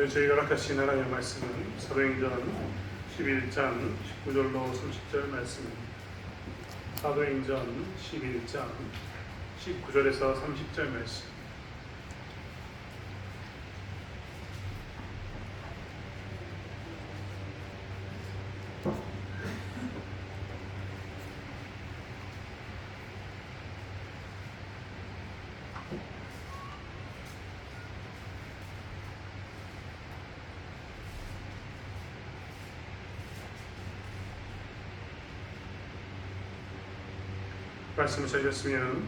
오늘 저희가 같이 나가는 말씀은 사도행전 11장 19절로 30절 말씀입니다. 사도행전 11장 19절에서 30절 말씀. 말씀을 찾으셨으면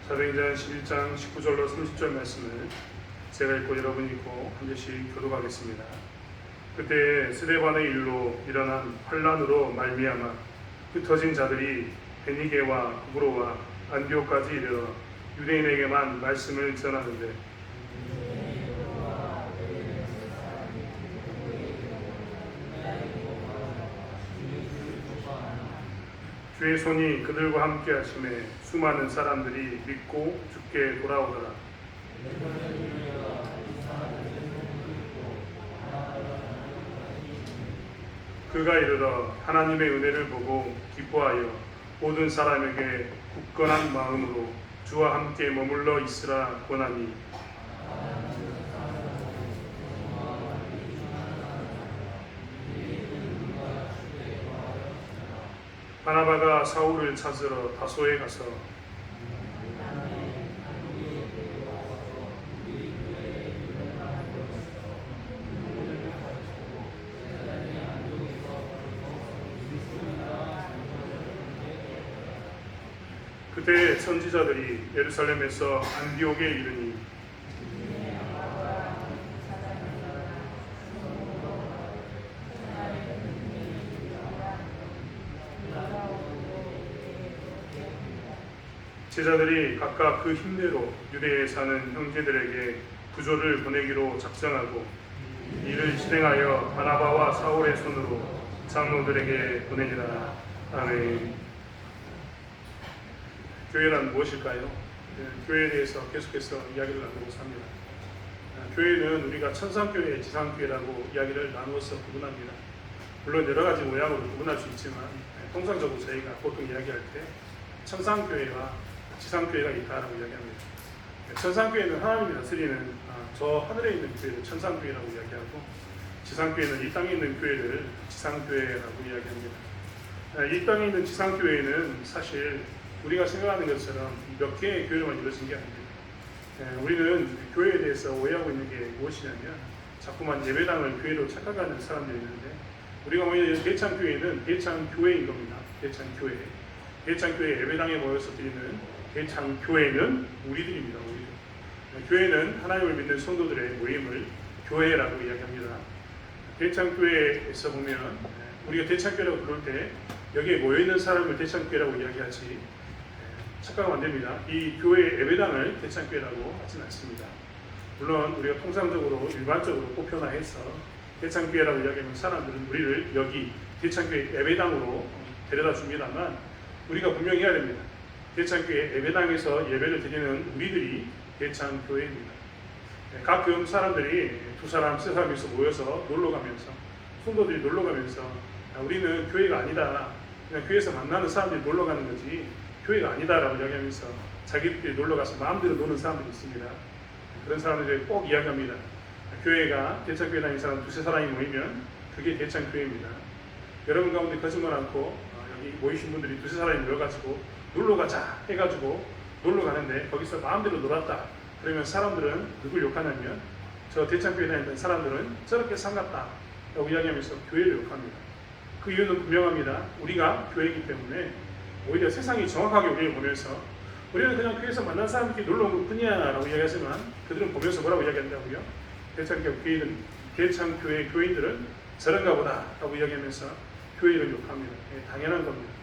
사도행전 11장 19절로 30절 말씀을 제가 읽고 여러분이 읽고 한 절씩 교독하겠습니다. 그때 스데반의 일로 일어난 환란으로 말미암아 흩어진 자들이 베니게와 구브로와 안디옥까지 이르러 유대인에게만 말씀을 전하는데 주의 손이 그들과 함께 하심에 수많은 사람들이 믿고 주께 돌아오더라. 그가 이르러 하나님의 은혜를 보고 기뻐하여 모든 사람에게 굳건한 마음으로 주와 함께 머물러 있으라 권하니 바나바가 사울을 찾으러 다소에 가서 그때 선지자들이 예루살렘에서 안디옥에 이르니 제자들이 각각 그 힘대로 유대에 사는 형제들에게 부조를 보내기로 작정하고 이를 실행하여 바나바와 사울의 손으로 장로들에게 보내니라. 아멘. 교회란 무엇일까요? 교회에 대해서 계속해서 이야기를 나누고 삽니다. 교회는 우리가 천상교회, 지상교회라고 이야기를 나누어서 구분합니다. 물론 여러 가지 모양으로 구분할 수 있지만 통상적으로 저희가 보통 이야기할 때 천상교회와 지상교회가 있다라고 이야기합니다. 천상교회는 하나님이 다스리는 저 하늘에 있는 교회를 천상교회라고 이야기하고 지상교회는 이 땅에 있는 교회를 지상교회라고 이야기합니다. 이 땅에 있는 지상교회는 사실 우리가 생각하는 것처럼 몇 개의 교회로만 이루어진 게 아닙니다. 우리는 교회에 대해서 오해하고 있는 게 무엇이냐면 자꾸만 예배당을 교회로 착각하는 사람들이 있는데 우리가 모이는 대창교회는 대창교회인 겁니다. 대창교회. 대창교회 예배당에 모여서 드리는 대창교회는 우리들입니다. 우리들. 교회는 하나님을 믿는 성도들의 모임을 교회라고 이야기합니다. 대창교회에서 보면 우리가 대창교회라고 부를 때 여기에 모여있는 사람을 대창교회라고 이야기하지 착각하면 안 됩니다. 이 교회의 예배당을 대창교회라고 하진 않습니다. 물론 우리가 통상적으로 일반적으로 보편화해서 대창교회라고 이야기하면 사람들은 우리를 여기 대창교회 예배당으로 데려다 줍니다만 우리가 분명히 해야 됩니다. 대창교회 예배당에서 예배를 드리는 우리들이 대창교회입니다. 가끔 사람들이 두 사람, 세 사람에서 모여서 놀러가면서 성도들이 놀러가면서 우리는 교회가 아니다. 그냥 교회에서 만나는 사람들이 놀러가는 거지 교회가 아니다라고 이야기하면서 자기들끼리 놀러가서 마음대로 노는 사람들이 있습니다. 그런 사람들이 꼭 이야기합니다. 교회가 대창교회 다니는 사람 두세 사람이 모이면 그게 대창교회입니다. 여러분 가운데 거짓말 않고 여기 모이신 분들이 두세 사람이 모여가지고 놀러가자 해가지고 놀러가는데 거기서 마음대로 놀았다. 그러면 사람들은 누굴 욕하냐면 저 대창교회 다니는 사람들은 저렇게 상같다 라고 이야기하면서 교회를 욕합니다. 그 이유는 분명합니다. 우리가 교회이기 때문에 오히려 세상이 정확하게 우리를 보면서 우리는 그냥 교회에서 만난 사람들끼리 놀러 온 것 뿐이야 라고 이야기하지만 그들은 보면서 뭐라고 이야기한다고요? 대창교회 교인들은 저런가 보다 라고 이야기하면서 교회를 욕합니다. 당연한 겁니다.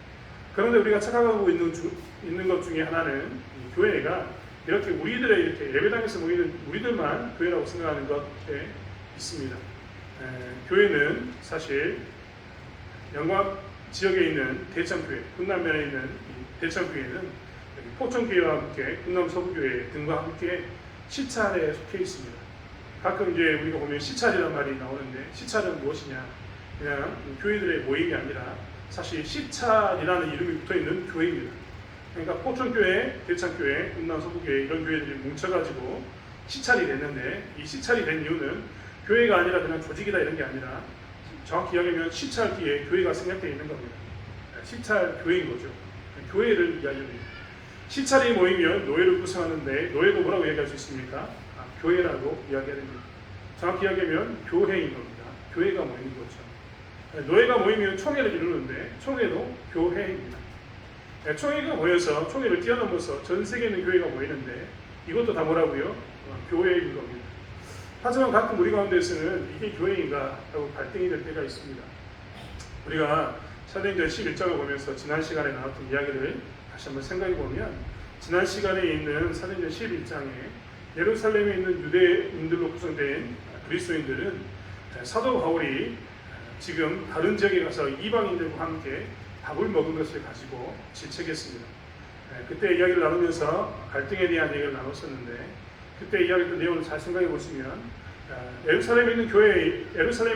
그런데 우리가 착각하고 있는 것 중에 하나는 교회가 이렇게 우리들의 이렇게 예배당에서 모이는 우리들만 교회라고 생각하는 것에 있습니다. 교회는 사실 영광 지역에 있는 대창교회, 흥남면에 있는 대창교회는 포천교회와 함께 흥남 서부교회 등과 함께 시찰에 속해 있습니다. 가끔 이제 우리가 보면 시찰이라는 말이 나오는데 시찰은 무엇이냐? 그냥 교회들의 모임이 아니라 사실 시찰이라는 이름이 붙어있는 교회입니다. 그러니까 포천교회, 대창교회, 음남서부교회 이런 교회들이 뭉쳐가지고 시찰이 됐는데 이 시찰이 된 이유는 교회가 아니라 그냥 조직이다 이런 게 아니라 정확히 이야기하면 시찰 뒤에 교회가 생략되어 있는 겁니다. 시찰 교회인 거죠. 교회를 이야기합니다. 시찰이 모이면 노예를 구성하는데 노예도 뭐라고 이야기할 수 있습니까? 교회라고 이야기해야 됩니다. 정확히 이야기하면 교회인 겁니다. 교회가 모이는 거죠. 노예가 모이면 총회를 이루는데 총회도 교회입니다. 총회가 모여서 총회를 뛰어넘어서 전 세계에 있는 교회가 모이는데 이것도 다 뭐라고요? 교회인 겁니다. 하지만 가끔 우리 가운데서는 이게 교회인가 하고 갈등이 될 때가 있습니다. 우리가 사도행전 11장을 보면서 지난 시간에 나왔던 이야기를 다시 한번 생각해 보면 지난 시간에 있는 사도행전 11장에 예루살렘에 있는 유대인들로 구성된 그리스도인들은 사도 바울이 지금 다른 지역에 가서 이방인들과 함께 밥을 먹은 것을 가지고 질책했습니다. 그때 이야기를 나누면서 갈등에 대한 얘기를 나눴었는데 그때 이야기했던 내용을 잘 생각해 보시면 예루살렘에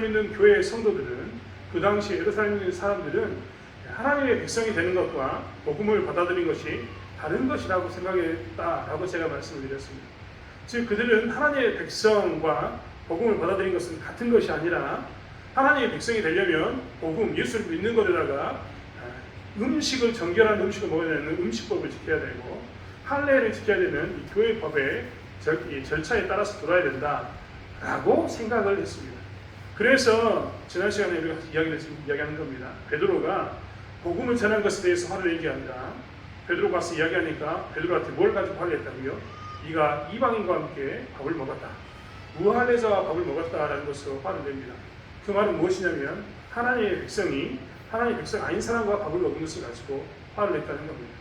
있는 교회의 성도들은 그 당시 예루살렘에 있는 사람들은 하나님의 백성이 되는 것과 복음을 받아들인 것이 다른 것이라고 생각했다라고 제가 말씀을 드렸습니다. 즉 그들은 하나님의 백성과 복음을 받아들인 것은 같은 것이 아니라 하나님의 백성이 되려면 복음, 예수를 믿는 것에다가 음식을 정결한 음식을 먹어야 되는 음식법을 지켜야 되고 할례를 지켜야 되는 이 교회 법의 절차에 따라서 돌아야 된다라고 생각을 했습니다. 그래서 지난 시간에 우리가 이야기하는 겁니다. 베드로가 복음을 전한 것에 대해서 화를 낸 게 아니라 베드로가 와서 이야기하니까 베드로한테 뭘 가지고 화를 냈다고요? 네가 이방인과 함께 밥을 먹었다. 무할례자와 밥을 먹었다라는 것으로 화를 냅니다. 그 말은 무엇이냐면 하나님의 백성이 하나님의 백성 아닌 사람과 밥을 먹은 것을 가지고 화를 냈다는 겁니다.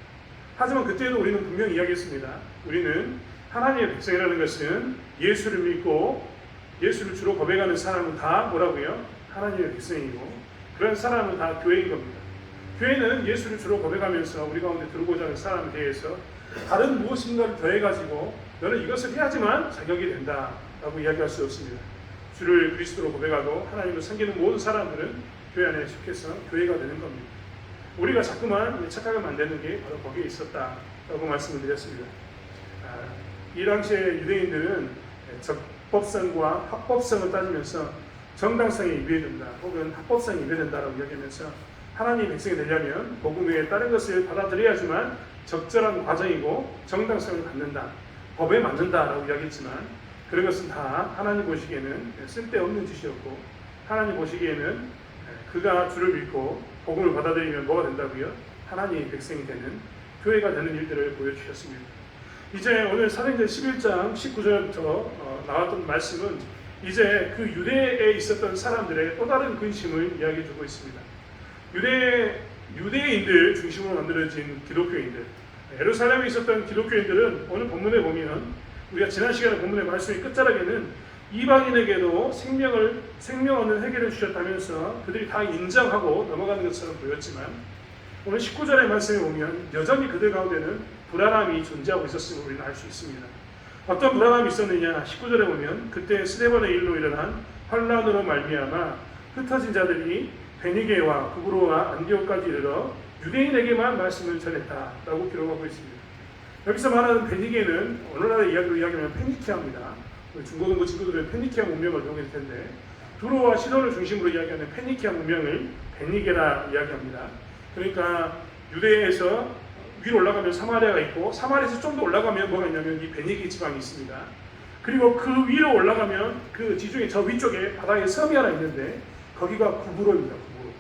하지만 그때도 우리는 분명히 이야기했습니다. 우리는 하나님의 백성이라는 것은 예수를 믿고 예수를 주로 고백하는 사람은 다 뭐라고요? 하나님의 백성이고 그런 사람은 다 교회인 겁니다. 교회는 예수를 주로 고백하면서 우리 가운데 들어오고자 하는 사람에 대해서 다른 무엇인가를 더해가지고 너는 이것을 해야지만 자격이 된다라고 이야기할 수 없습니다. 주를 그리스도로 고백하고 하나님을 섬기는 모든 사람들은 교회 안에 속해서 교회가 되는 겁니다. 우리가 자꾸만 착각을 만드는 게 바로 거기에 있었다라고 말씀을 드렸습니다. 이 당시에 유대인들은 적법성과 합법성을 따지면서 정당성이 위배된다 혹은 합법성이 위배된다라고 이야기하면서 하나님의 백성이 되려면 복음 외에 다른 것을 받아들여야지만 적절한 과정이고 정당성을 갖는다, 법에 맞는다라고 이야기했지만 그런 것은 다 하나님 보시기에는 쓸데없는 짓이었고 하나님 보시기에는 그가 주를 믿고 복음을 받아들이면 뭐가 된다고요? 하나님의 백성이 되는 교회가 되는 일들을 보여주셨습니다. 이제 오늘 사도행전 11장 19절부터 나왔던 말씀은 이제 그 유대에 있었던 사람들의 또 다른 근심을 이야기해주고 있습니다. 유대인들 중심으로 만들어진 기독교인들, 예루살렘에 있었던 기독교인들은 오늘 본문에 보면 우리가 지난 시간에 본문의 말씀의 끝자락에는 이방인에게도 생명 얻는 회개를 주셨다면서 그들이 다 인정하고 넘어가는 것처럼 보였지만 오늘 19절의 말씀에 보면 여전히 그들 가운데는 불안함이 존재하고 있었음을 우리는 알 수 있습니다. 어떤 불안함이 있었느냐? 19절에 보면 그때 스데반의 일로 일어난 환란으로 말미암아 흩어진 자들이 베니게와 구브로와 안디옥까지 이르러 유대인에게만 말씀을 전했다라고 기록하고 있습니다. 여기서 말하는 베니게는 오늘날의 이야기로 이야기하면 페니키아입니다. 중고등부 친구들은 페니키아 문명을 배우게 될 텐데 두로와 시돈을 중심으로 이야기하는 페니키아 문명을 베니게라 이야기합니다. 그러니까 유대에서 위로 올라가면 사마리아가 있고 사마리아에서 좀 더 올라가면 뭐가 있냐면 이 베니게 지방이 있습니다. 그리고 그 위로 올라가면 그 지중해 저 위쪽에 바다에 섬이 하나 있는데 거기가 구브로입니다. 구브로.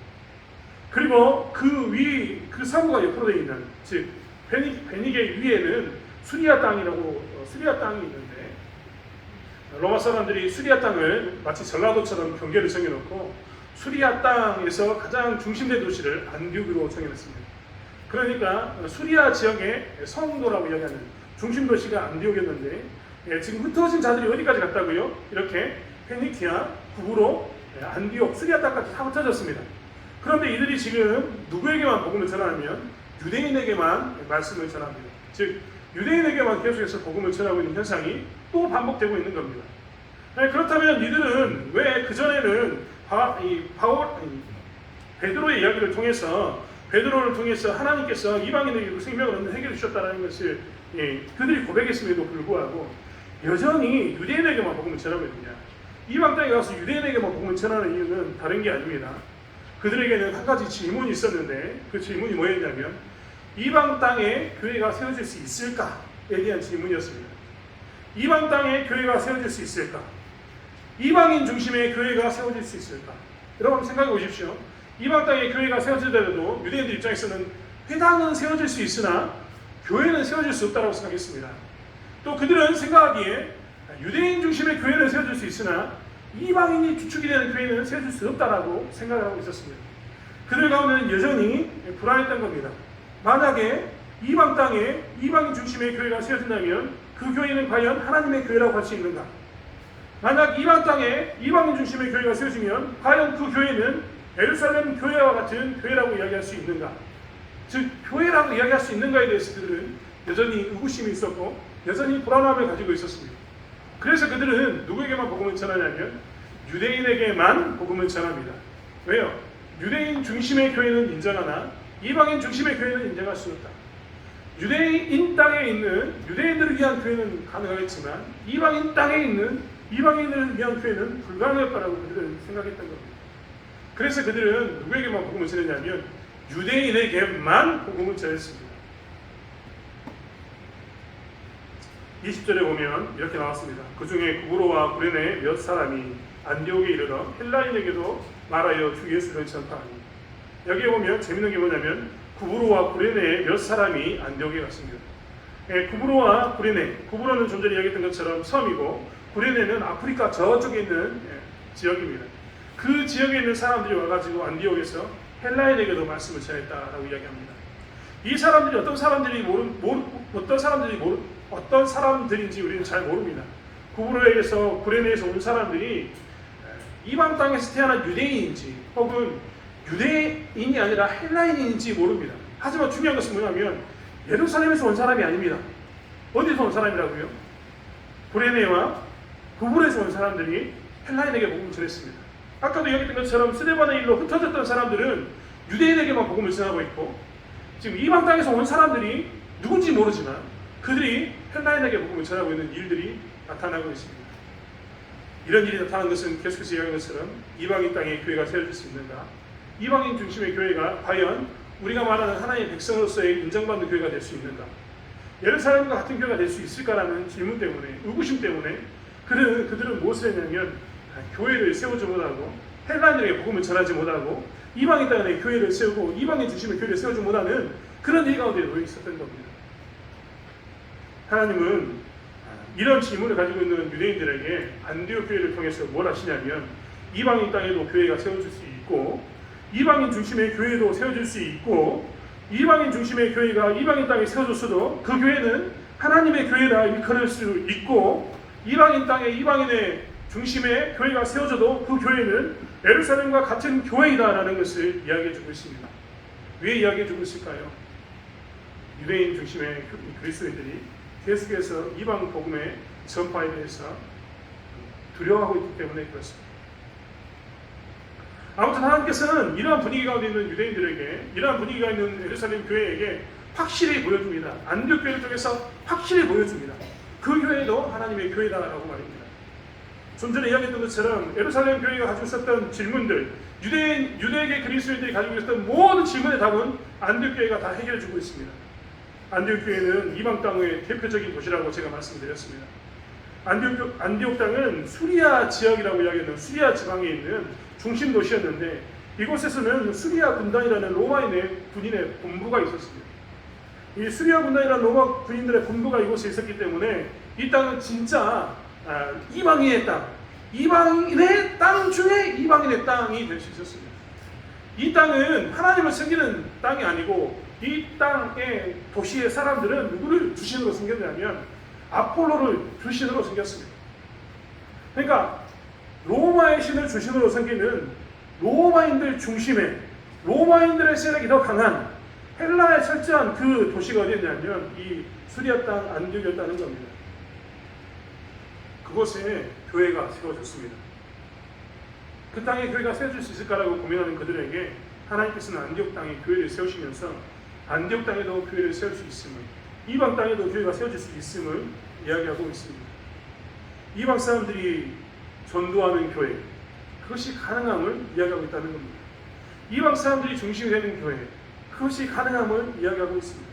그리고 그 사고가 옆으로 되어 있는 즉 베니게 위에는 수리아 땅이 있는데 로마 사람들이 수리아 땅을 마치 전라도처럼 경계를 정해놓고 수리아 땅에서 가장 중심된 도시를 안디옥으로 정해놨습니다. 그러니까 수리아 지역의 성도라고 이야기하는 중심 도시가 안디옥이었는데 지금 흩어진 자들이 어디까지 갔다고요? 이렇게 페니키아, 구브로, 안디옥, 수리아 땅까지 다 흩어졌습니다. 그런데 이들이 지금 누구에게만 복음을 전하면 유대인에게만 말씀을 전합니다. 즉 유대인에게만 계속해서 복음을 전하고 있는 현상이 또 반복되고 있는 겁니다. 그렇다면 이들은 왜 그전에는 베드로의 이야기를 통해서 베드로를 통해서 하나님께서 이방인에게도 생명을 얻는 해결해 주셨다는 것을 그들이 고백했음에도 불구하고 여전히 유대인에게만 복음을 전하고 있느냐? 이방 땅에 가서 유대인에게만 복음을 전하는 이유는 다른 게 아닙니다. 그들에게는 한 가지 질문이 있었는데 그 질문이 뭐였냐면 이방 땅에 교회가 세워질 수 있을까에 대한 질문이었습니다. 이방 땅에 교회가 세워질 수 있을까? 이방인 중심의 교회가 세워질 수 있을까? 여러분 생각해 보십시오. 이방 땅에 교회가 세워지더라도 유대인들 입장에서는 회당은 세워질 수 있으나 교회는 세워질 수 없다고 생각했습니다. 또 그들은 생각하기에 유대인 중심의 교회는 세워질 수 있으나 이방인이 주축이 되는 교회는 세워질 수 없다라고 생각을 하고 있었습니다. 그들 가운데는 여전히 불안했던 겁니다. 만약에 이방 땅에 이방인 중심의 교회가 세워진다면 그 교회는 과연 하나님의 교회라고 할 수 있는가? 만약 이방 땅에 이방인 중심의 교회가 세워지면 과연 그 교회는 예루살렘 교회와 같은 교회라고 이야기할 수 있는가? 즉 교회라고 이야기할 수 있는가에 대해서 그들은 여전히 의구심이 있었고 여전히 불안함을 가지고 있었습니다. 그래서 그들은 누구에게만 복음을 전하냐면 유대인에게만 복음을 전합니다. 왜요? 유대인 중심의 교회는 인정하나 이방인 중심의 교회는 인정할 수 없다. 유대인 땅에 있는 유대인들을 위한 교회는 가능하겠지만 이방인 땅에 있는 이방인을 위한 교회는 불가능할 거라고 그들은 생각했던 겁니다. 그래서 그들은 누구에게만 복음을 전했냐면 유대인에게만 복음을 전했습니다. 20절에 보면 이렇게 나왔습니다. 그 중에 구브로와 구레네 몇 사람이 안디옥에 이르러 헬라인에게도 말하여 주 예수를 전파하니. 여기에 보면 재밌는 게 뭐냐면 구브로와 구레네의 몇 사람이 안디옥에 갔습니다. 구브로와 구레네, 구브로는 좀 전에 이야기했던 것처럼 섬이고 구레네는 아프리카 저쪽에 있는 지역입니다. 그 지역에 있는 사람들이 와가지고 안디옥에서 헬라인에게도 말씀을 전했다라고 이야기합니다. 이 사람들이 어떤 사람들인지 우리는 잘 모릅니다. 구브로에서 구레네에서 온 사람들이 이방 땅에서 태어난 유대인인지 혹은 유대인이 아니라 헬라인인지 모릅니다. 하지만 중요한 것은 뭐냐면 예루살렘에서 온 사람이 아닙니다. 어디서 온 사람이라고요? 구레네와 구브로에서 온 사람들이 헬라인에게 복음을 전했습니다. 아까도 이야기했던 것처럼 스데반의 일로 흩어졌던 사람들은 유대인에게만 복음을 전하고 있고 지금 이방 땅에서 온 사람들이 누군지 모르지만 그들이 헬라인에게 복음을 전하고 있는 일들이 나타나고 있습니다. 이런 일이 나타난 것은 계속해서 이야기한 것처럼 이방인 땅에 교회가 세워질 수 있는가? 이방인 중심의 교회가 과연 우리가 말하는 하나님의 백성으로서의 인정받는 교회가 될 수 있는가? 예루살렘과 같은 교회가 될 수 있을까라는 질문 때문에 의구심 때문에 그들은 무엇을 했냐면 교회를 세우지 못하고 헬라인에게 복음을 전하지 못하고 이방인 땅에 교회를 세우고 이방인 중심의 교회를 세우지 못하는 그런 일 가운데 놓여 있었던 겁니다. 하나님은 이런 질문을 가지고 있는 유대인들에게 안디옥 교회를 통해서 뭘 하시냐면 이방인 땅에도 교회가 세워질 수 있고 이방인 중심의 교회도 세워질 수 있고 이방인 중심의 교회가 이방인 땅에 세워졌어도 그 교회는 하나님의 교회라 일컬을 수 있고 이방인 땅에 이방인의 중심의 교회가 세워져도 그 교회는 예루살렘과 같은 교회이다라는 것을 이야기해주고 있습니다. 왜 이야기해주고 있을까요? 유대인 중심의 그리스도인들이 계속해서 이방 복음의 전파에 대해서 두려워하고 있기 때문에 그렇습니다. 아무튼 하나님께서는 이러한 분위기 가운데 있는 유대인들에게 이러한 분위기가 있는 예루살렘 교회에게 확실히 보여줍니다. 안디옥 교회를 통해서 확실히 보여줍니다. 그 교회도 하나님의 교회다라고 말입니다. 좀 전에 이야기했던 것처럼 예루살렘 교회가 가지고 있었던 질문들 유대계 그리스도인들이 가지고 있었던 모든 질문의 답은 안디옥 교회가 다 해결해주고 있습니다. 안디옥 교회는 이방 땅의 대표적인 도시라고 제가 말씀드렸습니다. 안디옥 땅은 수리아 지역이라고 이야기하는 수리아 지방에 있는 중심 도시였는데 이곳에서는 수리아 군단이라는 로마인의 군인의 본부가 있었습니다. 이 수리아 군단이라는 로마 군인들의 본부가 이곳에 있었기 때문에 이 땅은 진짜 이방인의 땅, 이방인의 땅 중에 이방인의 땅이 될 수 있었습니다. 이 땅은 하나님을 섬기는 땅이 아니고 이 땅의 도시의 사람들은 누구를 주신으로 섬겼냐면 아폴로를 주신으로 섬겼습니다. 그러니까 로마의 신을 주신으로 섬기는 로마인들 중심의 로마인들의 세력이 더 강한 헬라에 철저한 그 도시가 어디였냐면 이 수리아 땅 안디옥이었다는 겁니다. 그곳에 교회가 세워졌습니다. 그 땅에 교회가 세워질 수 있을까라고 고민하는 그들에게 하나님께서는 안디옥 땅에 교회를 세우시면서 안디옥 땅에도 교회를 세울 수 있음을, 이방 땅에도 교회가 세워질 수 있음을 이야기하고 있습니다. 이방 사람들이 전도하는 교회, 그것이 가능함을 이야기하고 있다는 겁니다. 이방 사람들이 중심이 되는 교회, 그것이 가능함을 이야기하고 있습니다.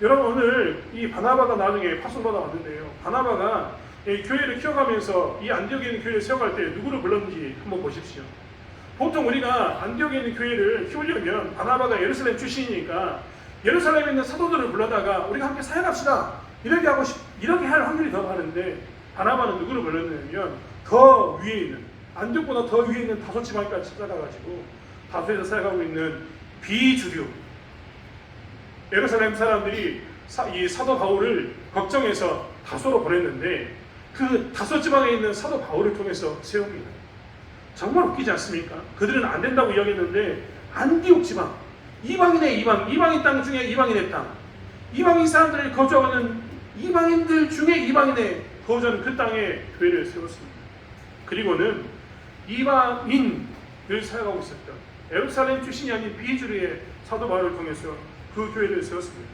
여러분, 오늘 이 바나바가 나중에 파송받아 왔는데요, 바나바가 이 교회를 키워가면서 이 안디옥에 있는 교회를 세워갈 때 누구를 불렀는지 한번 보십시오. 보통 우리가 안디옥에 있는 교회를 키우려면 바나바가 예루살렘 출신이니까 예루살렘에 있는 사도들을 불러다가 우리가 함께 사역합시다 이렇게 할 확률이 더 많은데, 바나바는 누구를 불렀냐면 더 위에 있는, 안디옥보다 더 위에 있는 다소 지방까지 찾아가가지고 다소에서 사역하고 있는 비주류 예루살렘 사람들이 이 사도 바울을 걱정해서 다소로 보냈는데, 그 다소 지방에 있는 사도 바울을 통해서 세웁니다. 정말 웃기지 않습니까? 그들은 안 된다고 이야기했는데 안디옥 지방, 이방인의 이방인 땅 중에 이방인의 땅, 이방인 사람들이 거주하는 이방인들 중에 이방인의 거주하는 그 땅에 교회를 세웠습니다. 그리고는 이방인을 사역하고 있었던 예루살렘 출신이 아닌 비주류의 사도 바울을 통해서 그 교회를 세웠습니다.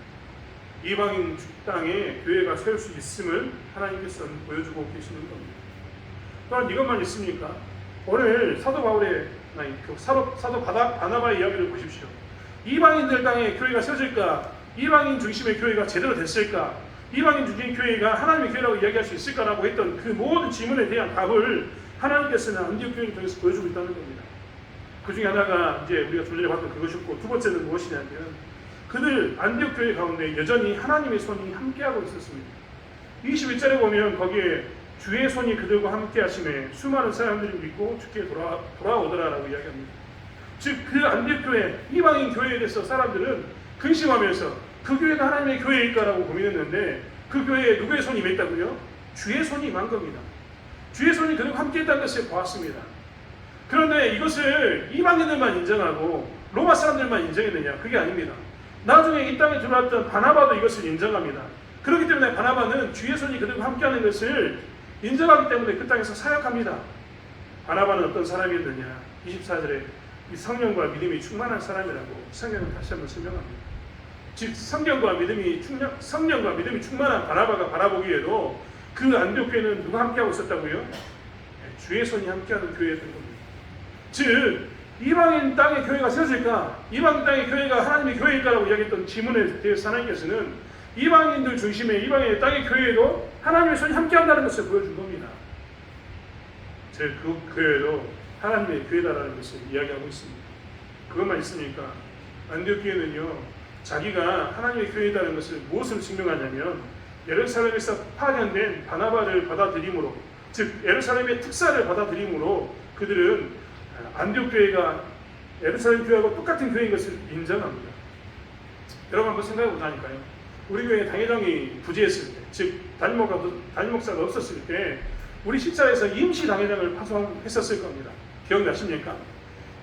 이방인 땅에 교회가 세울 수 있음을 하나님께서는 보여주고 계시는 겁니다. 또한 이것만 있습니까? 오늘 사도 바울의 사도 바나바의 이야기를 보십시오. 이방인들 땅에 교회가 세워질까? 이방인 중심의 교회가 제대로 됐을까? 이방인 중심의 교회가 하나님의 교회라고 이야기할 수 있을까라고 했던 그 모든 질문에 대한 답을 하나님께서는 안디옥 교회를 통해서 보여주고 있다는 겁니다. 그 중에 하나가 이제 우리가 좀 전에 봤던 그것이었고, 두 번째는 무엇이냐면 그들 안디옥 교회 가운데 여전히 하나님의 손이 함께하고 있었습니다. 21절에 보면 거기에 주의 손이 그들과 함께 하심에 수많은 사람들이 믿고 주께 돌아오더라라고 이야기합니다. 즉 그 안디옥 교회, 이방인 교회에 대해서 사람들은 근심하면서 그 교회가 하나님의 교회일까라고 고민했는데, 그 교회에 누구의 손이 임했다고요? 주의 손이 임한 겁니다. 주의 손이 그들과 함께 했다는 것을 보았습니다. 그런데 이것을 이방인들만 인정하고 로마 사람들만 인정했느냐? 그게 아닙니다. 나중에 이 땅에 들어왔던 바나바도 이것을 인정합니다. 그렇기 때문에 바나바는 주의 손이 그들과 함께하는 것을 인정하기 때문에 그 땅에서 사역합니다. 바나바는 어떤 사람이었느냐? 24절에 이 성령과 믿음이 충만한 사람이라고 성경은 다시 한번 설명합니다. 즉 성령과 믿음이 충만한 바나바가 바라보기에도 그 안디옥 교회는 누가 함께하고 있었다고요? 주의 손이 함께하는 교회였던 겁니다. 즉 이방인 땅에 교회가 세워질까? 이방인 땅에 교회가 하나님의 교회일까라고 이야기했던 질문에 대해서 하나님께서는 이방인들 중심의 이방인의 땅의 교회에도 하나님의 손이 함께한다는 것을 보여준 겁니다. 즉 그 교회도 하나님의 교회다라는 것을 이야기하고 있습니다. 그것만 있습니까? 안디옥 교회는요, 자기가 하나님의 교회다라는 것을 무엇으로 증명하냐면 예루살렘에서 파견된 바나바를 받아들임으로, 즉 예루살렘의 특사를 받아들임으로 그들은 안디옥 교회가 예루살렘 교회하고 똑같은 교회인 것을 인정합니다. 여러분 한번 생각해 보자니까요. 우리 교회 당회장이 부재했을 때, 즉 담임 목사가 없었을 때 우리 식사에서 임시 당회장을 파송했었을 겁니다. 기억나십니까?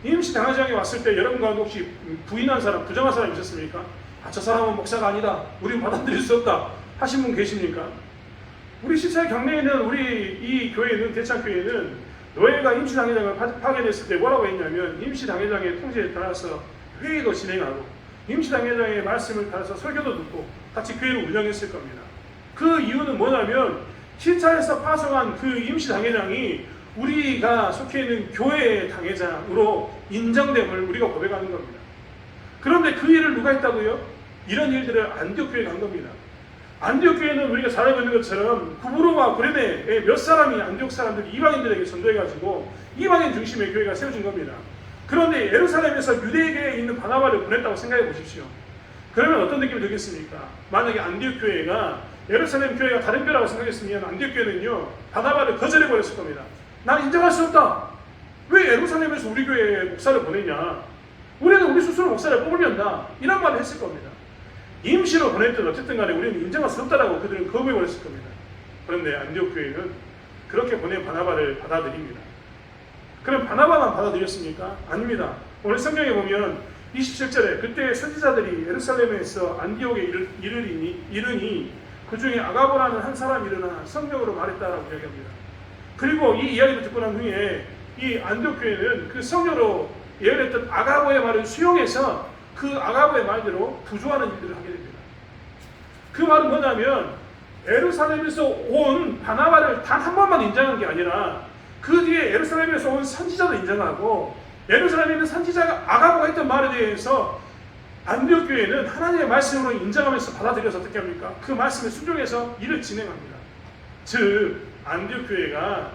임시 당회장이 왔을 때 여러분 가운데 혹시 부정한 사람 있었습니까? 저 사람은 목사가 아니다, 우리는 받아들일 수 없다 하신 분 계십니까? 우리 식사의 경내에는 우리 이 교회는, 대창교회는 노예가 임시당회장을 파견했을 때 뭐라고 했냐면 임시당회장의 통제에 따라서 회의도 진행하고 임시당회장의 말씀을 따라서 설교도 듣고 같이 교회를 운영했을 겁니다. 그 이유는 뭐냐면 시차에서 파송한 그 임시당회장이 우리가 속해 있는 교회의 당회장으로 인정됨을 우리가 고백하는 겁니다. 그런데 그 일을 누가 했다고요? 이런 일들을 안디옥 교회가 한 겁니다. 안디옥 교회는 우리가 잘 알고 있는 것처럼 구브로와 구레네의 몇 사람이 안디옥 사람들이 이방인들에게 전도해가지고 이방인 중심의 교회가 세워진 겁니다. 그런데 예루살렘에서 유대교회에 있는 바나바를 보냈다고 생각해 보십시오. 그러면 어떤 느낌이 들겠습니까? 만약에 안디옥 교회가 예루살렘 교회가 다른 교회라고 생각했으면 안디옥 교회는요, 바나바를 거절해 버렸을 겁니다. 난 인정할 수 없다. 왜 예루살렘에서 우리 교회에 목사를 보내냐? 우리는 우리 스스로 목사를 뽑으면 다, 이런 말을 했을 겁니다. 임시로 보냈든 어쨌든 간에 우리는 인정할 수 없다라고 그들은 거부해 버렸을 겁니다. 그런데 안디옥 교회는 그렇게 보낸 바나바를 받아들입니다. 그럼 바나바만 받아들였습니까? 아닙니다. 오늘 성경에 보면 27절에 그때 선지자들이 예루살렘에서 안디옥에 이르니 그 중에 아가보라는 한 사람이 일어나 성령으로 말했다라고 이야기합니다. 그리고 이 이야기를 듣고 난 후에 이 안디옥 교회는 그 성령으로 예언했던 아가보의 말을 수용해서 그 아가보의 말대로 부조하는 일들을 하게 됩니다. 그 말은 뭐냐면 예루살렘에서 온 바나바를 단 한 번만 인정한 게 아니라 그 뒤에 예루살렘에서 온 선지자도 인정하고 예루살렘에 있는 선지자가 아가보가 했던 말에 대해서 안디옥 교회는 하나님의 말씀으로 인정하면서 받아들여서 어떻게 합니까? 그 말씀에 순종해서 일을 진행합니다. 즉 안디옥 교회가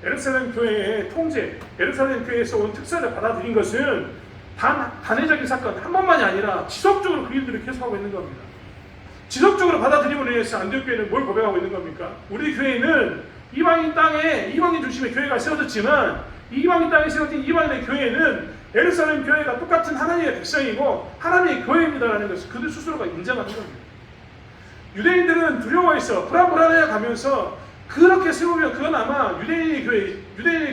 예루살렘 교회의 통제, 예루살렘 교회에서 온 특사를 받아들인 것은 단회적인 사건 한 번만이 아니라 지속적으로 그 일들을 계속하고 있는 겁니다. 지속적으로 받아들임으로 인해서 안디옥 교회는 뭘 고백하고 있는 겁니까? 우리 교회는 이방인 땅에 이방인 중심의 교회가 세워졌지만 이방인 땅에 세워진 이방인의 교회는 예루살렘 교회가 똑같은 하나님의 백성이고 하나님의 교회입니다라는 것을 그들 스스로가 인정하는 겁니다. 유대인들은 두려워해서 불안해 가면서 그렇게 세우면 그건 아마 유대인의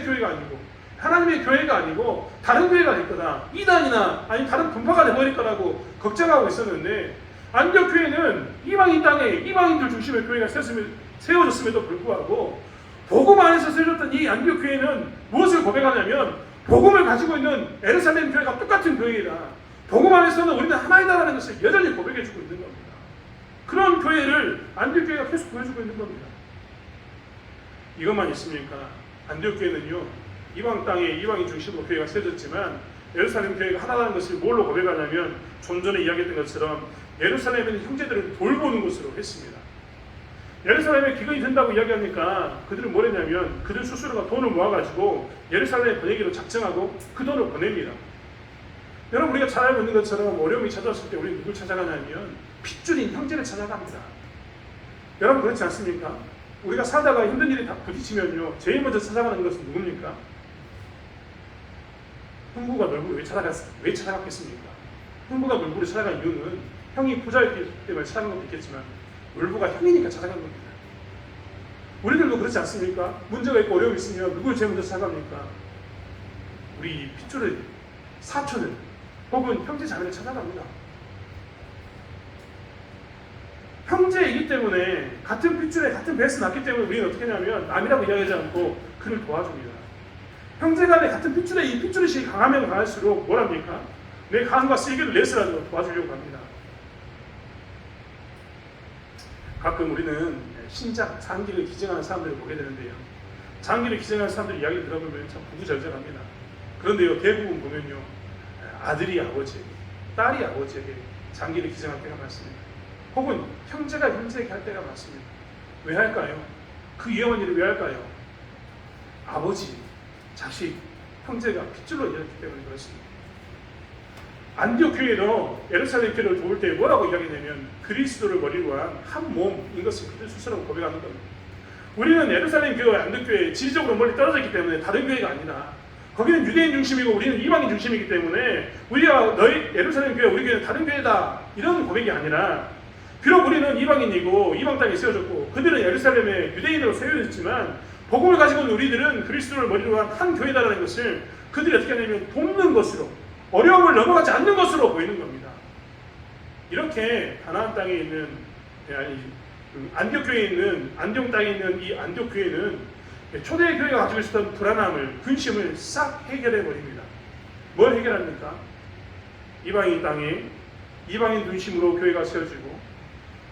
교회가 아니고 하나님의 교회가 아니고 다른 교회가 될 거다. 이단이나 아니 다른 분파가 되버릴 거라고 걱정하고 있었는데 안디옥 교회는 이방인 땅에 이방인들 중심의 교회가 세워졌음에도 불구하고 복음 안에서 세워졌던 이 안디옥 교회는 무엇을 고백하냐면 복음을 가지고 있는 예루살렘 교회가 똑같은 교회이다. 복음 안에서는 우리는 하나이다라는 것을 여전히 고백해주고 있는 겁니다. 그런 교회를 안디옥 교회가 계속 보여주고 있는 겁니다. 이것만 있습니까? 안디옥 교회는요, 이방 땅에 이방인 중심으로 교회가 세워졌지만 예루살렘 교회가 하나라는 것을 뭘로 고백하냐면 좀 전에 이야기했던 것처럼 예루살렘에는 형제들을 돌보는 곳으로 했습니다. 예루살렘에 기근이 된다고 이야기하니까 그들은 뭘 했냐면 그들 스스로가 돈을 모아가지고 예루살렘에 보내기로 작정하고 그 돈을 보냅니다. 여러분 우리가 잘 알고 있는 것처럼 어려움이 찾아왔을 때 우리는 누굴 찾아가냐면 핏줄인 형제를 찾아갑니다. 여러분 그렇지 않습니까? 우리가 살다가 힘든 일이 다 부딪히면요 제일 먼저 찾아가는 것은 누굽니까? 형부가 놀부를 왜 찾아갔겠습니까? 형부가 놀부를 찾아간 이유는 형이 부자였기 때문에 찾아간 것도 있겠지만 놀부가 형이니까 찾아간 겁니다. 우리들도 그렇지 않습니까? 문제가 있고 어려움이 있으면 누굴 제일 먼저 찾아갑니까? 우리 핏줄을 사촌을 혹은 형제 자매를 찾아갑니다. 형제이기 때문에 같은 핏줄에 같은 배에서 났기 때문에 우리는 어떻게 하냐면 남이라고 이야기하지 않고 그를 도와줍니다. 형제간에 같은 핏줄에 이 핏줄이 강하면 강할수록 뭘 합니까? 내 간과 세계를 내서라도 도와주려고 합니다. 가끔 우리는 신작, 장기를 기증하는 사람들을 보게 되는데요. 장기를 기증하는 사람들 이야기를 들어보면 참 구구절절합니다. 그런데요, 대부분 보면요, 아들이 아버지에게, 딸이 아버지에게 장기를 기증할 때가 많습니다. 혹은 형제가 형제에게 할 때가 많습니다. 왜 할까요? 그 위험한 일을 왜 할까요? 아버지, 자식, 형제가 핏줄로 이어졌기 때문에 그렇습니다. 안디옥 교회도 예루살렘 교회를 도울 때 뭐라고 이야기냐면 그리스도를 머리로 한 몸인 것을 그들 스스로 고백하는 겁니다. 우리는 예루살렘 교회와 안디옥 교회 지리적으로 멀리 떨어져 있기 때문에 다른 교회가 아니다. 거기는 유대인 중심이고 우리는 이방인 중심이기 때문에 우리가 너희 예루살렘 교회 우리 교회는 다른 교회다 이런 고백이 아니라 비록 우리는 이방인이고 이방 땅에 세워졌고 그들은 예루살렘에 유대인으로 세워졌지만 복음을 가지고 있는 우리들은 그리스도를 머리로 한 교회다라는 것을 그들이 어떻게 하냐면 돕는 것으로 어려움을 넘어가지 않는 것으로 보이는 겁니다. 이렇게 가나안 땅에 있는 안디옥 교회에 있는 안디옥 땅에 있는 이 안디옥 교회는 초대 교회가 가지고 있었던 불안함을 근심을 싹 해결해 버립니다. 뭘 해결합니까? 이방인 땅에 이방인 중심으로 교회가 세워지고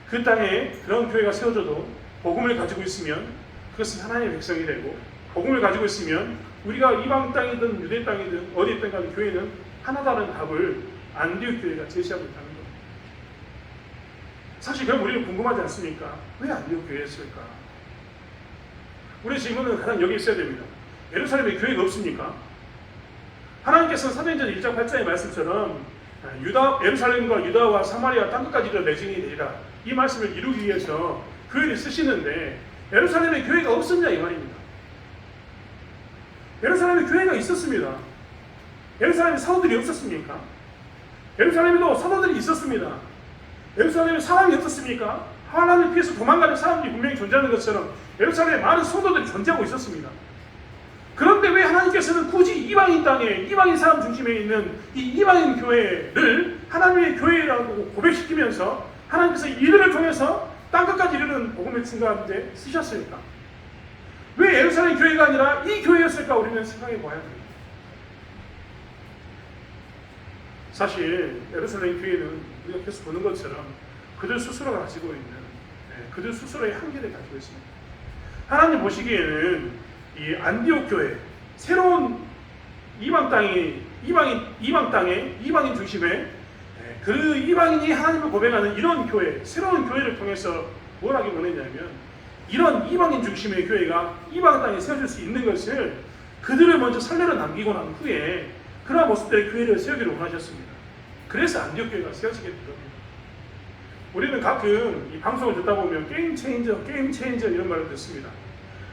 그 땅에 그런 교회가 세워져도 복음을 가지고 있으면 그것은 하나님의 백성이 되고 복음을 가지고 있으면 우리가 이방 땅이든 유대 땅이든 어디 있든 간에 교회는 하나다는 답을 안디옥 교회가 제시하고 있다는 겁니다. 사실 그럼 우리는 궁금하지 않습니까? 왜 안디옥 교회였을까? 우리의 질문은 가장 여기 있어야 됩니다. 예루살렘에 교회가 없습니까? 하나님께서는 사도행전 1장 8절의 말씀처럼 예루살렘과 유다와 사마리아 땅끝까지 이르러 내 증인이 되리라 이 말씀을 이루기 위해서 교회를 쓰시는데 예루살렘에 교회가 없었냐 이 말입니다. 예루살렘에 교회가 있었습니다. 예루살렘에 사도들이 없었습니까? 예루살렘에도 사도들이 있었습니다. 예루살렘에 사람이 없었습니까? 하나님을 피해서 도망가는 사람들이 분명히 존재하는 것처럼 예루살렘에 많은 성도들이 존재하고 있었습니다. 그런데 왜 하나님께서는 굳이 이방인 땅에 이방인 사람 중심에 있는 이 이방인 교회를 하나님의 교회라고 고백시키면서 하나님께서 이들을 통해서 땅끝까지 이르는 복음의 증거하는데 쓰셨을까? 왜 예루살렘 교회가 아니라 이 교회였을까 우리는 생각해 봐야 됩니다. 사실 예루살렘 교회는 우리가 계속 보는 것처럼 그들 스스로가 가지고 있는 그들 스스로의 한계를 가지고 있습니다. 하나님 보시기에는 이 안디옥 교회, 새로운 이방 땅에 이방인 중심의 그 이방인이 하나님을 고백하는 이런 교회, 새로운 교회를 통해서 뭘 하기 원했냐면 이런 이방인 중심의 교회가 이방 땅에 세워질 수 있는 것을 그들을 먼저 선례로 남기고 난 후에 그러한 모습들의 교회를 세우기를 원하셨습니다. 그래서 안디옥 교회가 세워지게 된 겁니다. 우리는 가끔 이 방송을 듣다 보면 게임 체인저 이런 말을 듣습니다.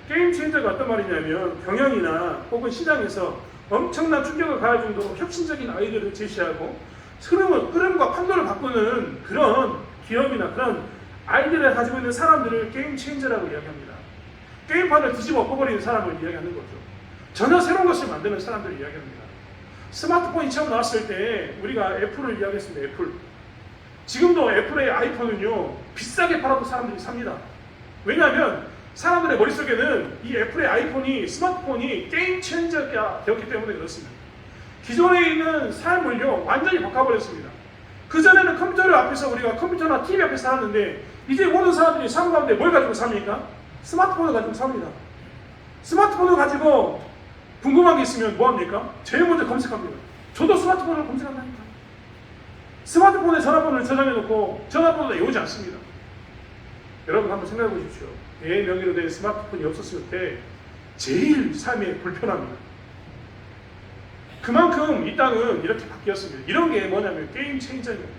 게임 체인저가 어떤 말이냐면 경영이나 혹은 시장에서 엄청난 충격을 가할 정도로 혁신적인 아이디어를 제시하고 흐름과 판도를 바꾸는 그런 기업이나 그런 아이디어를 가지고 있는 사람들을 게임 체인저라고 이야기합니다. 게임판을 뒤집어 엎어버리는 사람을 이야기하는 거죠. 전혀 새로운 것을 만드는 사람들을 이야기합니다. 스마트폰이 처음 나왔을 때 우리가 애플을 이야기했습니다. 애플. 지금도 애플의 아이폰은요 비싸게 팔아도 사람들이 삽니다. 왜냐하면 사람들의 머릿속에는 이 애플의 아이폰이 스마트폰이 게임 체인저가 되었기 때문에 그렇습니다. 기존에 있는 삶을요 완전히 바꿔버렸습니다. 그전에는 컴퓨터 앞에서 우리가 컴퓨터나 TV 앞에서 살았는데 이제 모든 사람들이 삶 가운데 뭘 가지고 삽니까? 스마트폰을 가지고 삽니다. 스마트폰을 가지고 궁금한 게 있으면 뭐합니까? 제일 먼저 검색합니다. 저도 스마트폰을 검색한다니까. 스마트폰에 전화번호를 저장해놓고 전화번호가 외우지 않습니다. 여러분 한번 생각해 보십시오. 내 명의로 된 스마트폰이 없었을 때 제일 삶에 불편합니다. 그만큼 이 땅은 이렇게 바뀌었습니다. 이런 게 뭐냐면 게임 체인저입니다.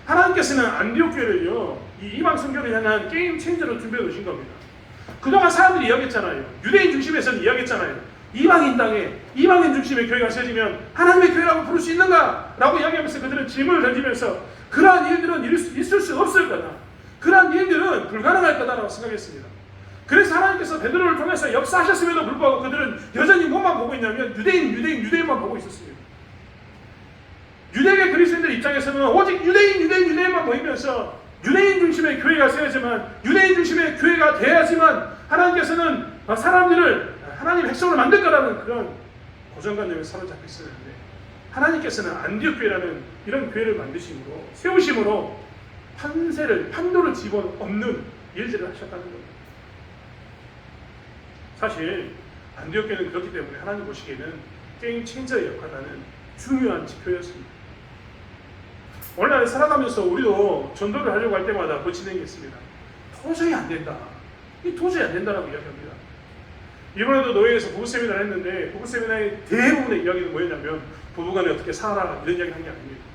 하나님께서는 안디옥 교회를요 이 이방 선교를 향한 게임 체인저로 준비해 놓으신 겁니다. 그동안 사람들이 이야기했잖아요. 유대인 중심에서는 이야기했잖아요. 이방인 땅에 이방인 중심의 교회가 세워지면 하나님의 교회라고 부를 수 있는가? 라고 이야기하면서 그들은 질문을 던지면서 그러한 일들은 있을 수 없을 거다. 그러한 일들은 불가능할 거다라고 생각했습니다. 그래서 하나님께서 베드로를 통해서 역사하셨음에도 불구하고 그들은 여전히 뭐만 보고 있냐면 유대인만 보고 있었습니다. 유대계 그리스도인들 입장에서는 오직 유대인만 보이면서 유대인 중심의 교회가 세워지만 유대인 중심의 교회가 돼야지만 하나님께서는 사람들을 하나님의 백성을 만들 거라는 그런 고정관념에 사로잡혀 있었는데 하나님께서는 안디옥 교회라는 이런 교회를 만드심으로 세우심으로 판도를 집어엎는 일들을 하셨다는 겁니다. 사실 안디옥 교회는 그렇기 때문에 하나님 보시기에는 게임 체인저의 역할을 하는 중요한 지표였습니다. 오늘날 살아가면서 우리도 전도를 하려고 할 때마다 거치는 게 있습니다. 도저히 안 된다. 이 도저히 안 된다라고 이야기합니다. 이번에도 노예에서 부부 세미나를 했는데 부부 세미나의 대부분의 이야기는 뭐였냐면 부부간에 어떻게 살아라 이런 이야기 한 게 아닙니다.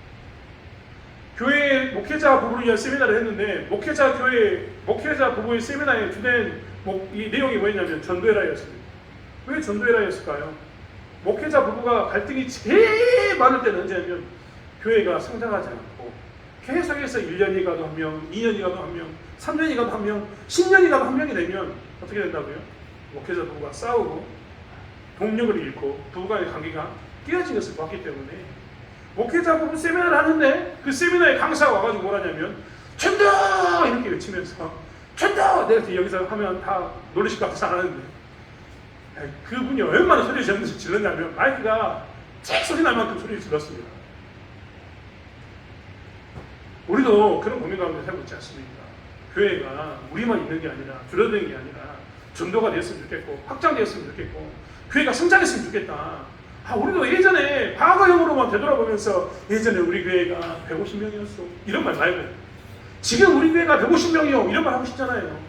교회 목회자 부부를 위한 세미나를 했는데 목회자 부부의 세미나의 주된 이 내용이 뭐였냐면 전도해라였습니다. 왜 전도해라였을까요? 목회자 부부가 갈등이 제일 많을 때는 언제냐면 교회가 성장하지 않고 계속해서 1년이 가도 한 명, 2년이 가도 한 명, 3년이 가도 한 명, 10년이 가도 한 명이 되면 어떻게 된다고요? 목회자 부부가 싸우고 동력을 잃고 부부간의 관계가 깨어진 것을 봤기 때문에 목회자 부부 세미나를 하는데 그 세미나에 강사가 와가지고 뭐라냐면 전도! 이렇게 외치면서 전도! 내가 여기서 하면 다 놀리실 것 같아서 안 하는데 그분이 얼마나 소리를 질렀냐면 마이크가 책 소리 날 만큼 소리를 질렀습니다. 우리도 그런 고민 가운데 살고 있지 않습니까? 교회가 우리만 있는 게 아니라 줄어드는 게 아니라 전도가 되었으면 좋겠고 확장되었으면 좋겠고 교회가 성장했으면 좋겠다. 우리도 예전에 과거형으로만 되돌아보면서 예전에 우리 교회가 150명이었어 이런 말 말고 지금 우리 교회가 150명이요 이런 말 하고 싶잖아요.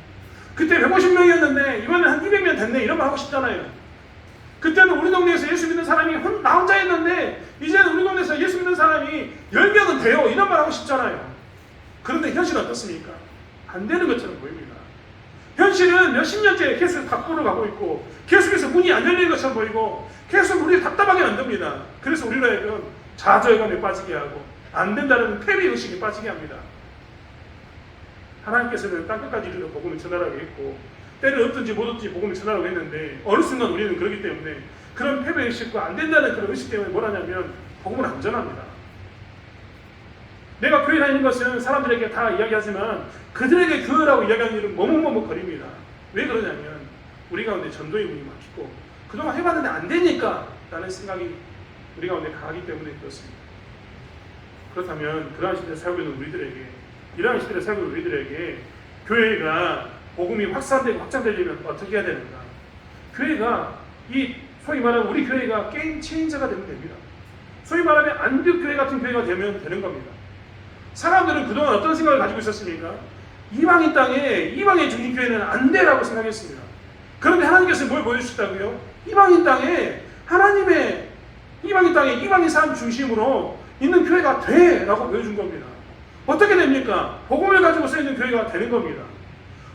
그때 150명이었는데 이번에 한 200명 됐네 이런 말 하고 싶잖아요. 그때는 우리 동네에서 예수 믿는 사람이 나 혼자였는데 이제는 우리 동네에서 예수 믿는 사람이 10명은 돼요 이런 말 하고 싶잖아요. 그런데 현실은 어떻습니까? 안 되는 것처럼 보입니다. 현실은 몇십 년째 계속 밖으로 가고 있고 계속해서 문이 안 열리는 것처럼 보이고 계속 우리를 답답하게 만듭니다. 그래서 우리로 하여금 좌절감에 빠지게 하고 안 된다는 패배의식에 빠지게 합니다. 하나님께서는 땅끝까지 이르러 복음을 전하라고 했고 때를 얻든지 못 얻든지 복음을 전하라고 했는데 어느 순간 우리는 그렇기 때문에 그런 패배의식과 안 된다는 그런 의식 때문에 뭘 하냐면 복음을 안 전합니다. 내가 교회 다니는 것은 사람들에게 다 이야기하지만 그들에게 교회라고 이야기하는 일은 머뭇머뭇거립니다. 왜 그러냐면 우리 가운데 전도의 문이 막히고 그동안 해봤는데 안 되니까 라는 생각이 우리 가운데 강하기 때문에 그렇습니다. 그렇다면 그러한 시대에 살고 있는 우리들에게, 이러한 시대에 살고 있는 우리들에게 교회가 복음이 확산되고 확장되려면 어떻게 해야 되는가? 교회가 이 소위 말하는 우리 교회가 게임 체인저가 되면 됩니다. 소위 말하면 안디옥 같은 교회가 되면 되는 겁니다. 사람들은 그동안 어떤 생각을 가지고 있었습니까? 이방인 땅에 이방의 중심교회는 안 돼라고 생각했습니다. 그런데 하나님께서 뭘 보여주셨다고요? 이방인 땅에 이방인 사람 중심으로 있는 교회가 돼라고 보여준 겁니다. 어떻게 됩니까? 복음을 가지고 서 있는 교회가 되는 겁니다.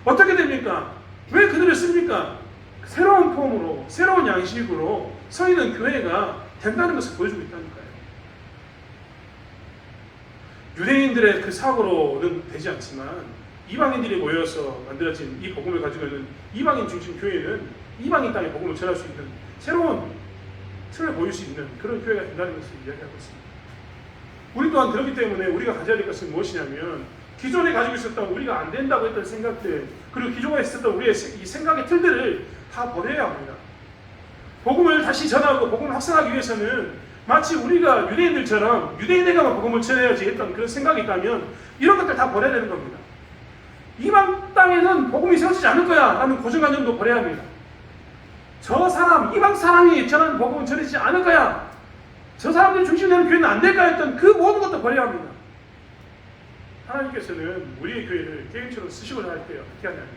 어떻게 됩니까? 왜 그들을 씁니까? 새로운 폼으로, 새로운 양식으로 서 있는 교회가 된다는 것을 보여주고 있다니까요. 유대인들의 그 사고로는 되지 않지만 이방인들이 모여서 만들어진 이 복음을 가지고 있는 이방인 중심 교회는 이방인 땅에 복음을 전할 수 있는 새로운 틀을 보일 수 있는 그런 교회가 된다는 것을 이야기하고 있습니다. 우리 또한 그렇기 때문에 우리가 가져야 될 것은 무엇이냐면 기존에 가지고 있었던 우리가 안 된다고 했던 생각들, 그리고 기존에 있었던 우리의 이 생각의 틀들을 다 버려야 합니다. 복음을 다시 전하고 복음을 확산하기 위해서는 마치 우리가 유대인들처럼 유대인에게만 복음을 전해야지 했던 그런 생각이 있다면 이런 것들 다 버려야 되는 겁니다. 이방 땅에는 복음이 세워지지 않을 거야 라는 고정관념도 버려야 합니다. 저 사람, 이방 사람이 전하는 복음은 전해지지 않을 거야, 저 사람들이 중심되는 교회는 안 될까 했던 그 모든 것도 버려야 합니다. 하나님께서는 우리의 교회를 게임처럼 쓰시고자 할 때 어떻게 하냐면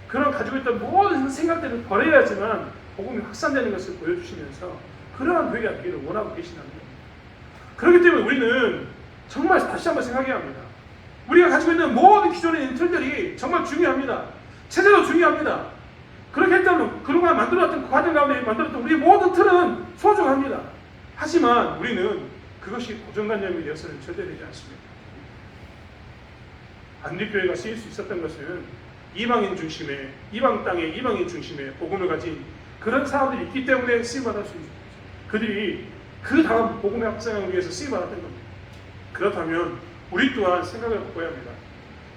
그런 가지고 있던 모든 생각들을 버려야지만 복음이 확산되는 것을 보여주시면서 그러한 교회가 되기를 원하고 계시다는 겁니다. 그렇기 때문에 우리는 정말 다시 한번 생각해야 합니다. 우리가 가지고 있는 모든 기존에 있는 틀들이 정말 중요합니다. 체제도 중요합니다. 그렇게 했다면 그동안 만들었던 그 과정 가운데 만들었던 우리의 모든 틀은 소중합니다. 하지만 우리는 그것이 고정관념이 되어서는 절대 되지 않습니다. 안디교회가 쓰일 수 있었던 것은 이방인 중심의, 이방 땅에 이방인 중심의 복음을 가진 그런 사람들이 있기 때문에 쓰임받을 수 있는 거죠. 그들이 그 다음 복음의 확장을 위해서 쓰임받았던 겁니다. 그렇다면 우리 또한 생각을 바꿔야 합니다.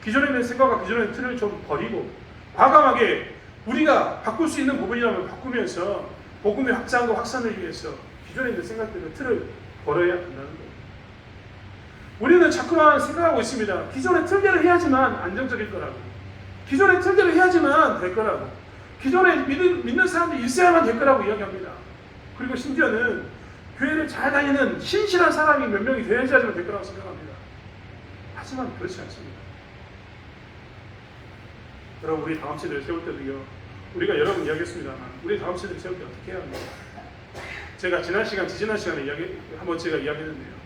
기존에 있는 생각과 기존에 있는 틀을 좀 버리고 과감하게 우리가 바꿀 수 있는 부분이라면 바꾸면서 복음의 확장과 확산을 위해서 기존에 있는 생각들을 틀을 버려야 한다는 거예요. 우리는 자꾸만 생각하고 있습니다. 기존의 틀대로 해야지만 안정적일 거라고, 기존의 틀대로 해야지만 될 거라고, 기존에 믿는 사람들이 있어야만 될 거라고 이야기합니다. 그리고 심지어는 교회를 잘 다니는 신실한 사람이 몇 명이 되어야지만 될 거라고 생각합니다. 하지만 그렇지 않습니다. 여러분, 우리 다음 세대를 세울 때도요, 우리가 여러 번 이야기했습니다만 우리 다음 세대를 세울 때 어떻게 해야 합니까? 제가 지지난 시간에 한번 이야기했는데요.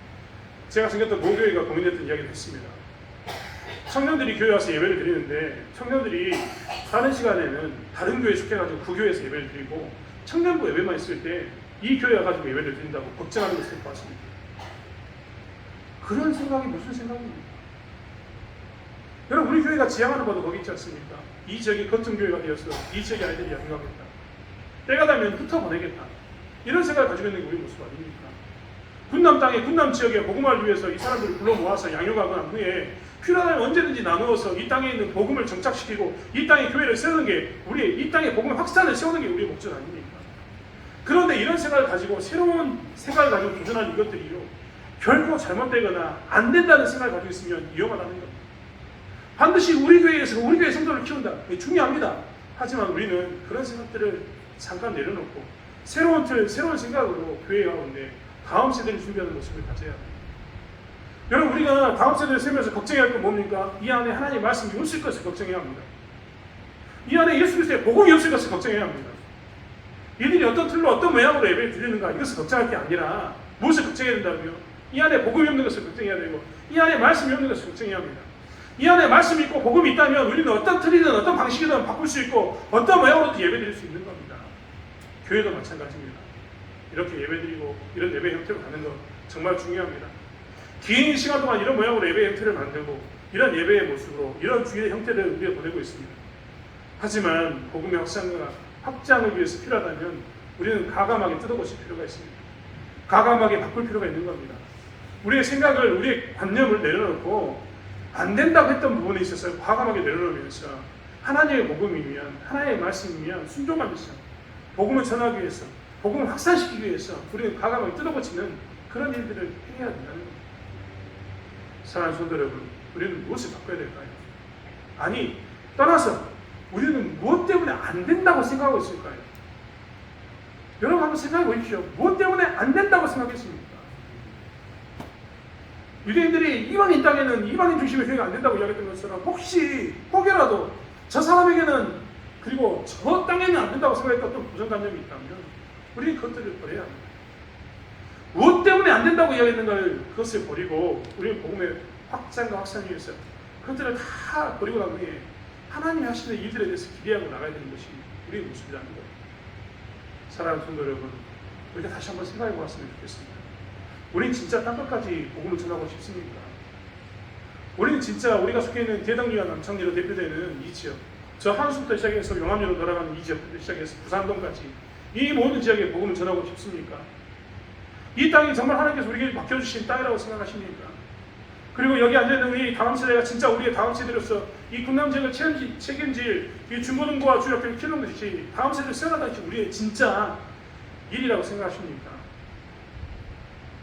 제가 생겼던 모교회가 고민했던 이야기를 했습니다. 청년들이 교회 와서 예배를 드리는데 청년들이 다른 시간에는 다른 교회에 속해가지고 그 교회에서 예배를 드리고 청년부 예배만 있을 때 이 교회 와가지고 예배를 드린다고 걱정하는 것을 봤습니다. 그런 생각이 무슨 생각입니까? 여러분, 우리 교회가 지향하는 바도 거기 있지 않습니까? 이 지역이 거점 교회가 되어서 이 지역의 아이들이 양육하겠다, 때가 되면 흩어보내겠다, 이런 생각을 가지고 있는 게 우리 모습 아닙니까? 군남 땅에, 군남 지역에 복음을 위해서 이 사람들을 불러 모아서 양육하고 난 후에 필요하면 언제든지 나누어서 이 땅에 있는 복음을 정착시키고 이 땅에 교회를 세우는 게, 우리 이 땅에 복음의 확산을 세우는 게 우리의 목적 아닙니까? 그런데 이런 생각을 가지고 새로운 생각을 가지고 도전하는 이것들이요, 결코 잘못되거나 안 된다는 생각을 가지고 있으면 위험하다는 겁니다. 반드시 우리 교회에서 우리 교회 성도를 키운다, 중요합니다. 하지만 우리는 그런 생각들을 잠깐 내려놓고 새로운 틀, 새로운 생각으로 교회 가운데 다음 세대를 준비하는 모습을 가져야 합니다. 여러분, 우리가 다음 세대를 세우면서 걱정해야 할 건 뭡니까? 이 안에 하나님의 말씀이 없을 것을 걱정해야 합니다. 이 안에 예수 그리스도의 복음이 없을 것을 걱정해야 합니다. 이들이 어떤 틀로 어떤 모양으로 예배를 드리는가, 이것을 걱정할 게 아니라 무엇을 걱정해야 된다고요? 이 안에 복음이 없는 것을 걱정해야 되고 이 안에 말씀이 없는 것을 걱정해야 합니다. 이 안에 말씀이 있고 복음이 있다면 우리는 어떤 틀이든 어떤 방식이든 바꿀 수 있고 어떤 모양으로도 예배드릴 수 있는 겁니다. 교회도 마찬가지입니다. 이렇게 예배드리고 이런 예배 형태로 가는 것 정말 중요합니다. 긴 시간 동안 이런 모양으로 예배 형태를 만들고 이런 예배의 모습으로 이런 주일의 형태를 우리가 보내고 있습니다. 하지만 복음의 확장을 위해서 필요하다면 우리는 과감하게 뜯어고칠 필요가 있습니다. 과감하게 바꿀 필요가 있는 겁니다. 우리의 생각을, 우리의 관념을 내려놓고 안 된다고 했던 부분에 있어서 과감하게 내려놓으면서 하나님의 복음이면, 하나님의 말씀이면 순종하면서 복음을 전하기 위해서, 복음을 확산시키기 위해서 우리는 과감하게 뜯어고치는 그런 일들을 해야 된다는 겁니다. 사랑하는 성도 여러분, 우리는 무엇을 바꿔야 될까요? 아니, 떠나서 우리는 무엇 때문에 안 된다고 생각하고 있을까요? 여러분 한번 생각해 보십시오. 무엇 때문에 안 된다고 생각했습니까? 유대인들이 이방인 땅에는 이방인 중심의 교회가 안 된다고 이야기했던 것처럼 혹여라도 저 사람에게는 그리고 저 땅에는 안 된다고 생각했던 어떤 고정관념이 있다면 우리는 그것들을 버려야 합니다. 무엇 때문에 안 된다고 이야기했는가를 그것을 버리고 우리는 복음의 확장과 확산을 위해서 그것들을 다 버리고 난 후에 하나님이 하시는 일들에 대해서 기대하고 나가야 되는 것이 우리의 모습이라는 거예요. 사랑하는 성도 여러분, 우리가 다시 한번 생각해 보았으면 좋겠습니다. 우리는 진짜 땅끝까지 복음을 전하고 싶습니까? 우리는 진짜 우리가 속해 있는 대덕리와 남창리로 대표되는 이 지역, 저 한수부터 시작해서 용암리로 돌아가는 이 지역부터 시작해서 부산동까지 이 모든 지역에 복음을 전하고 싶습니까? 이 땅이 정말 하나님께서 우리에게 맡겨주신 땅이라고 생각하십니까? 그리고 여기 앉아있는 우리 다음 세대가 진짜 우리의 다음 세대로서 이 군남 지역을 책임질 이 중고등부와 중학교를 키우는 것이 다음 세대를 세워나가는 것이 우리의 진짜 일이라고 생각하십니까?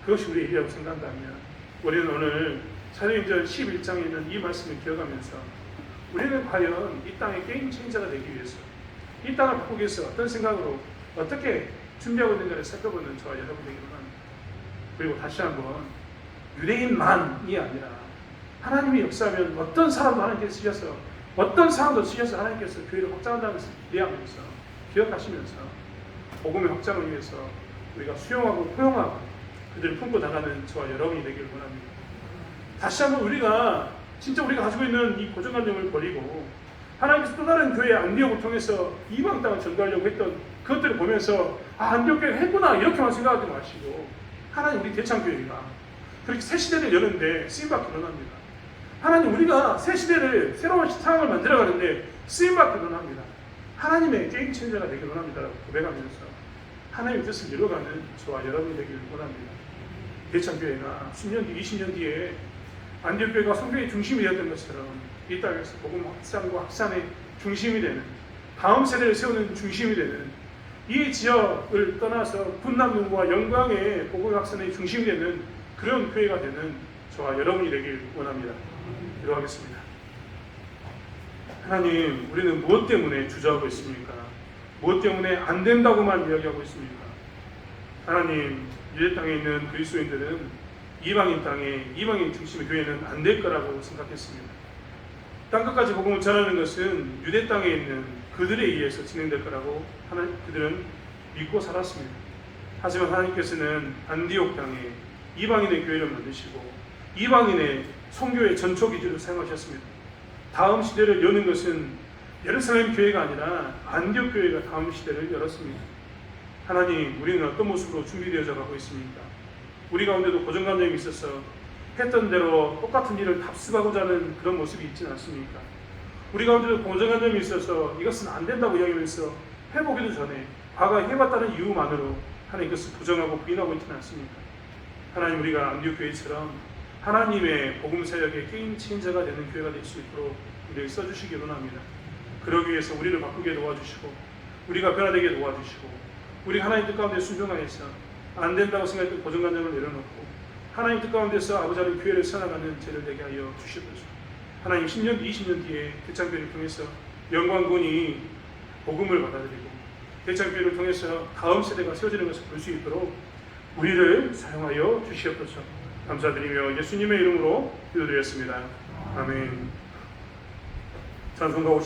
그것이 우리의 일이라고 생각한다면 우리는 오늘 사도행전 11장에 있는 이 말씀을 기억하면서 우리는 과연 이 땅의 게임 체인저가 되기 위해서 이 땅을 바꾸기 위해서 어떤 생각으로 어떻게 준비하고 있는가를 살펴보는 저와 여러분 되기를 합니다. 그리고 다시 한번 유대인만이 아니라 하나님이 역사하면 어떤 사람도 하나님께서 쓰셔서 어떤 사람도 쓰셔서 하나님께서 교회를 확장한다는 것을 기대하면서 기억하시면서 복음의 확장을 위해서 우리가 수용하고 포용하고 그들을 품고 나가는 저와 여러분이 되기를 원합니다. 다시 한번 우리가 진짜 우리가 가지고 있는 이 고정관념을 버리고 하나님께서 또 다른 교회 안디옥을 통해서 이방 땅을 전도하려고 했던 그것들을 보면서 안디옥 교회가 했구나 이렇게만 생각하지 마시고 하나님 우리 대창교회가 그렇게 새 시대를 여는데 쓰임받기 원합니다. 하나님 우리가 새 시대를 새로운 상황을 만들어가는데 쓰임받기 원합니다. 하나님의 게임 체인저가 되길 원합니다라고 고백하면서 하나님의 뜻을 이루어가는 저와 여러분이 되기를 원합니다. 대창교회가 10년 뒤, 20년 뒤에 안디옥교회가 성교의 중심이 되었던 것처럼 이 땅에서 복음 확산과 확산의 중심이 되는 다음 세대를 세우는 중심이 되는 이 지역을 떠나서 분남용과 영광의 복음 확산의 중심이 되는 그런 교회가 되는 저와 여러분이 되길 원합니다. 기도하겠습니다. 하나님, 우리는 무엇 때문에 주저하고 있습니까? 무엇 때문에 안 된다고만 이야기하고 있습니까? 하나님, 유대 땅에 있는 그리스도인들은 이방인 땅에 이방인 중심의 교회는 안 될 거라고 생각했습니다. 땅끝까지 복음을 전하는 것은 유대 땅에 있는 그들에 의해서 진행될 거라고 그들은 믿고 살았습니다. 하지만 하나님께서는 안디옥 땅에 이방인의 교회를 만드시고 이방인의 선교의 전초기지로 사용하셨습니다. 다음 시대를 여는 것은 예루살렘 교회가 아니라 안디옥 교회가 다음 시대를 열었습니다. 하나님, 우리는 어떤 모습으로 준비되어져 가고 있습니까? 우리 가운데도 고정관념이 있어서 했던 대로 똑같은 일을 답습하고자 하는 그런 모습이 있지는 않습니까? 우리 가운데도 고정관념이 있어서 이것은 안 된다고 이야기하면서 해보기도 전에 과거에 해봤다는 이유만으로 하나님 그것을 부정하고 부인하고 있지는 않습니까? 하나님, 우리가 안디옥 교회처럼 하나님의 복음 사역의 게임 체인저가 되는 교회가 될 수 있도록 우리에게 써주시기 원합니다. 그러기 위해서 우리를 바꾸게 도와주시고 우리가 변화되게 도와주시고 우리 하나님 뜻 가운데 순종하여서 안 된다고 생각했던 고정관념을 내려놓고 하나님 뜻 가운데서 아버지 하나님 교회를 살아가는 죄를 되게 하여 주시옵소서. 하나님 10년 뒤 20년 뒤에 대창교회를 통해서 영광군이 복음을 받아들이고 대창교회를 통해서 다음 세대가 세워지는 것을 볼 수 있도록 우리를 사용하여 주시옵소서. 감사드리며 예수님의 이름으로 기도드렸습니다. 아멘. 찬송가